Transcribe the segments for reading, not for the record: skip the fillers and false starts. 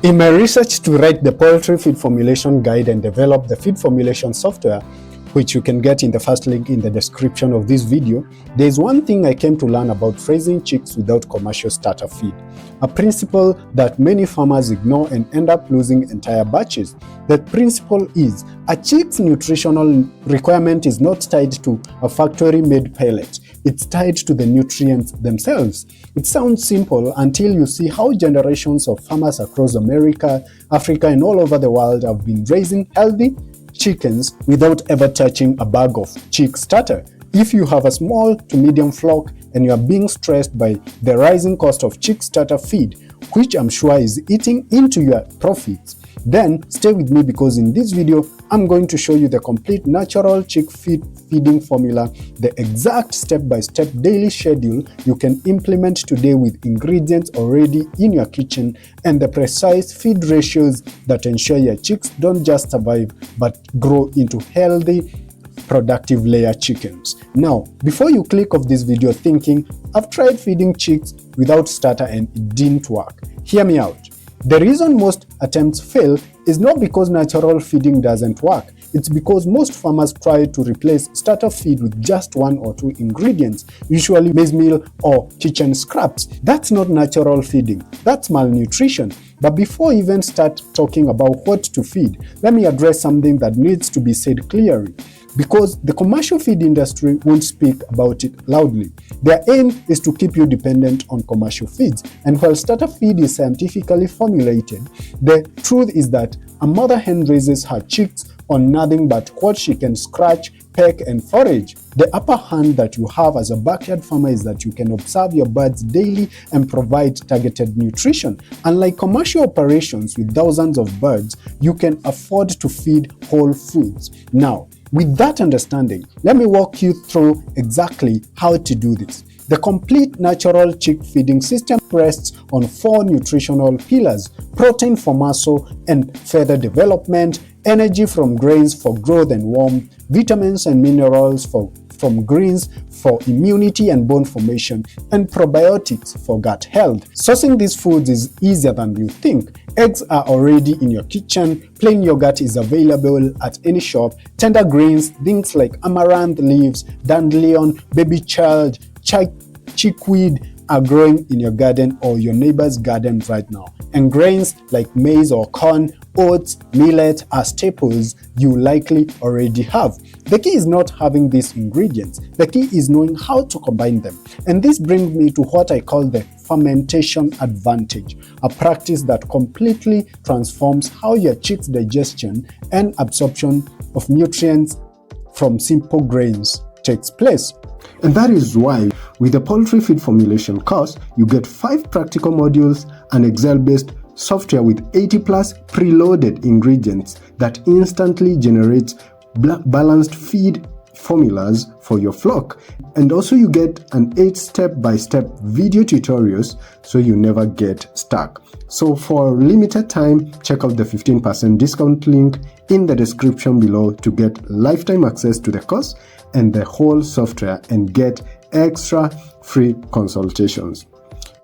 In my research to write the poultry feed formulation guide and develop the feed formulation software, which you can get in the first link in the description of this video, there is one thing I came to learn about raising chicks without commercial starter feed, a principle that many farmers ignore and end up losing entire batches. That principle is, a chick's nutritional requirement is not tied to a factory-made pellet, it's tied to the nutrients themselves. It sounds simple until you see how generations of farmers across America, Africa, and all over the world have been raising healthy chickens without ever touching a bag of chick starter. If you have a small to medium flock and you are being stressed by the rising cost of chick starter feed, which I'm sure is eating into your profits, then stay with me, because in this video I'm going to show you the complete natural chick feeding formula, the exact step-by-step daily schedule you can implement today with ingredients already in your kitchen, and the precise feed ratios that ensure your chicks don't just survive but grow into healthy, productive layer chickens. Now, before you click off this video thinking, I've tried feeding chicks without starter and it didn't work, hear me out. The reason most attempts fail is not because natural feeding doesn't work. It's because most farmers try to replace starter feed with just one or two ingredients, usually maize meal or kitchen scraps. That's not natural feeding, that's malnutrition. But before I even start talking about what to feed, let me address something that needs to be said clearly, because the commercial feed industry won't speak about it loudly. Their aim is to keep you dependent on commercial feeds, and while starter feed is scientifically formulated, the truth is that a mother hen raises her chicks on nothing but what she can scratch, peck, and forage. The upper hand that you have as a backyard farmer is that you can observe your birds daily and provide targeted nutrition. Unlike commercial operations with thousands of birds, you can afford to feed whole foods. Now, with that understanding, let me walk you through exactly how to do this. The complete natural chick feeding system rests on 4 nutritional pillars: protein for muscle and feather development, energy from grains for growth and warmth, vitamins and minerals from greens for immunity and bone formation, and probiotics for gut health. Sourcing these foods is easier than you think. Eggs are already in your kitchen, plain yogurt is available at any shop, tender greens, things like amaranth leaves, dandelion, baby child, chickweed are growing in your garden or your neighbor's garden right now. And grains like maize or corn, oats, millet are staples you likely already have. The key is not having these ingredients, the key is knowing how to combine them. And this brings me to what I call the fermentation advantage, a practice that completely transforms how your chicks' digestion and absorption of nutrients from simple grains takes place. And that is why, with the poultry feed formulation course, you get 5 practical modules and Excel-based software with 80+ preloaded ingredients that instantly generates balanced feed formulas for your flock. And also you get an 8 step-by-step video tutorials so you never get stuck. So for limited time, check out the 15% discount link in the description below to get lifetime access to the course and the whole software and get extra free consultations.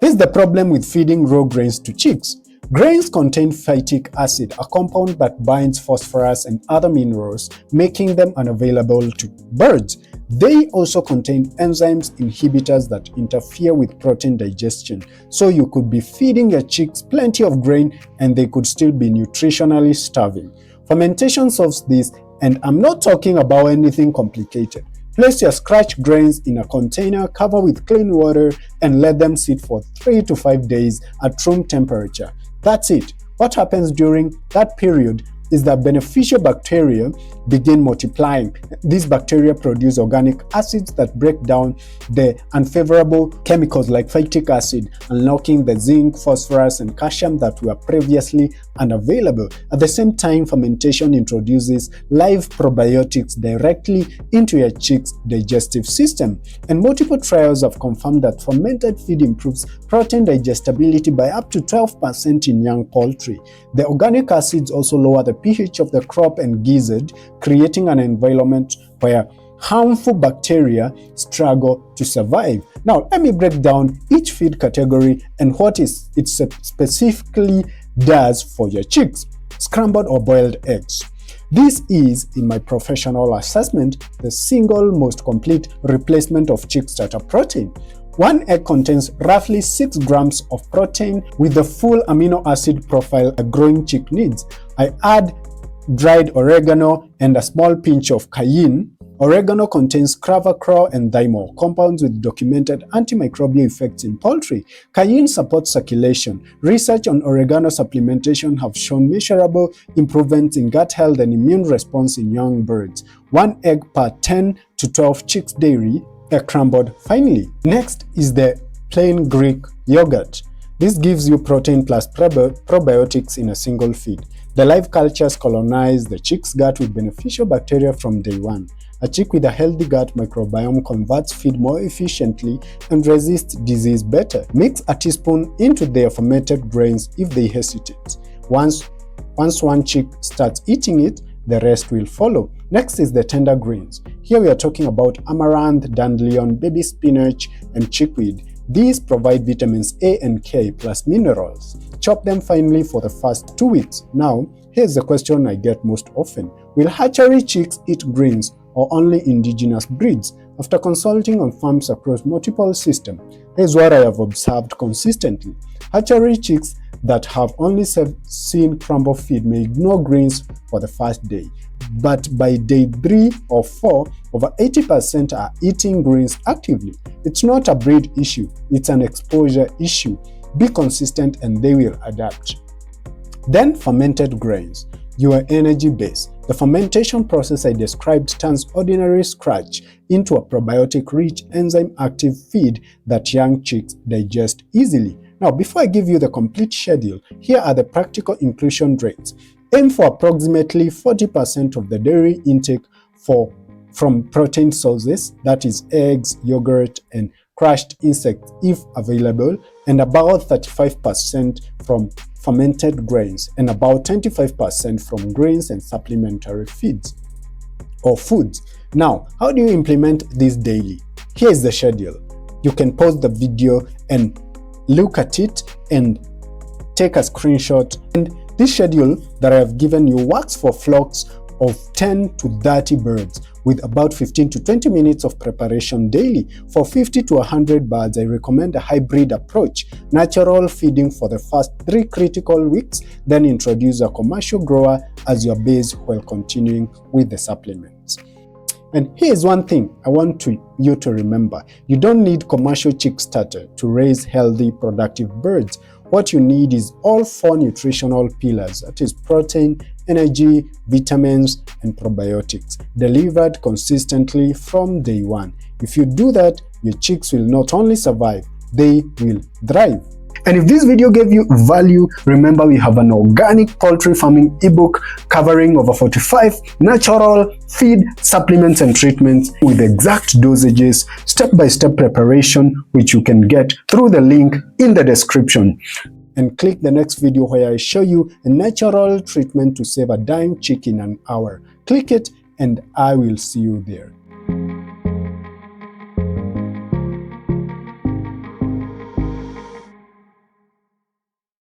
Here's the problem with feeding raw grains to chicks. Grains contain phytic acid, a compound that binds phosphorus and other minerals, making them unavailable to birds. They also contain enzymes inhibitors that interfere with protein digestion, so you could be feeding your chicks plenty of grain and they could still be nutritionally starving. Fermentation solves this, and I'm not talking about anything complicated. Place your scratch grains in a container, cover with clean water, and let them sit for 3 to 5 days at room temperature. That's it. What happens during that period is that beneficial bacteria begin multiplying. These bacteria produce organic acids that break down the unfavorable chemicals like phytic acid, unlocking the zinc, phosphorus, and calcium that were previously unavailable. At the same time, fermentation introduces live probiotics directly into your chick's digestive system. And multiple trials have confirmed that fermented feed improves protein digestibility by up to 12% in young poultry. The organic acids also lower the pH of the crop and gizzard, creating an environment where harmful bacteria struggle to survive. Now, let me break down each feed category and what it specifically does for your chicks: scrambled or boiled eggs. This is, in my professional assessment, the single most complete replacement of chick starter protein. One egg contains roughly 6 grams of protein with the full amino acid profile a growing chick needs. I add dried oregano and a small pinch of cayenne. Oregano contains cravacrol and thymol, compounds with documented antimicrobial effects in poultry. Cayenne supports circulation. Research on oregano supplementation have shown measurable improvements in gut health and immune response in young birds. 1 egg per 10 to 12 chicks daily, crumbled finely. Next is the plain Greek yogurt. This gives you protein plus probiotics in a single feed. The live cultures colonize the chick's gut with beneficial bacteria from day one. A chick with a healthy gut microbiome converts feed more efficiently and resists disease better. Mix a teaspoon into their fermented grains if they hesitate. Once one chick starts eating it, the rest will follow. Next is the tender greens. Here we are talking about amaranth, dandelion, baby spinach, and chickweed. These provide vitamins A and K plus minerals. Chop them finely for the first 2 weeks. Now, here's the question I get most often. Will hatchery chicks eat greens or only indigenous breeds? After consulting on farms across multiple systems, here's what I have observed consistently. Hatchery chicks that have only seen crumble feed may ignore greens for the first day. But by day 3 or 4, over 80% are eating greens actively. It's not a breed issue, it's an exposure issue. Be consistent and they will adapt. Then fermented grains, your energy base. The fermentation process I described turns ordinary scratch into a probiotic-rich, enzyme-active feed that young chicks digest easily. Now, before I give you the complete schedule, here are the practical inclusion rates. Aim for approximately 40% of the dairy intake from protein sources, that is eggs, yogurt, and crushed insects if available, and about 35% from fermented grains, and about 25% from grains and supplementary feeds or foods. Now, how do you implement this daily? Here is the schedule. You can pause the video and look at it and take a screenshot. And this schedule that I have given you works for flocks of 10 to 30 birds with about 15 to 20 minutes of preparation daily. For 50 to 100 birds, I recommend a hybrid approach: natural feeding for the first 3 critical weeks, then introduce a commercial grower as your base while continuing with the supplements. And here's one thing I want you to remember. You don't need commercial chick starter to raise healthy, productive birds. What you need is all 4 nutritional pillars, that is protein, energy, vitamins, and probiotics, delivered consistently from day 1. If you do that, your chicks will not only survive, they will thrive. And if this video gave you value, remember we have an organic poultry farming ebook covering over 45 natural feed, supplements, and treatments with exact dosages, step-by-step preparation, which you can get through the link in the description. And click the next video where I show you a natural treatment to save a dying chick in an hour. Click it and I will see you there.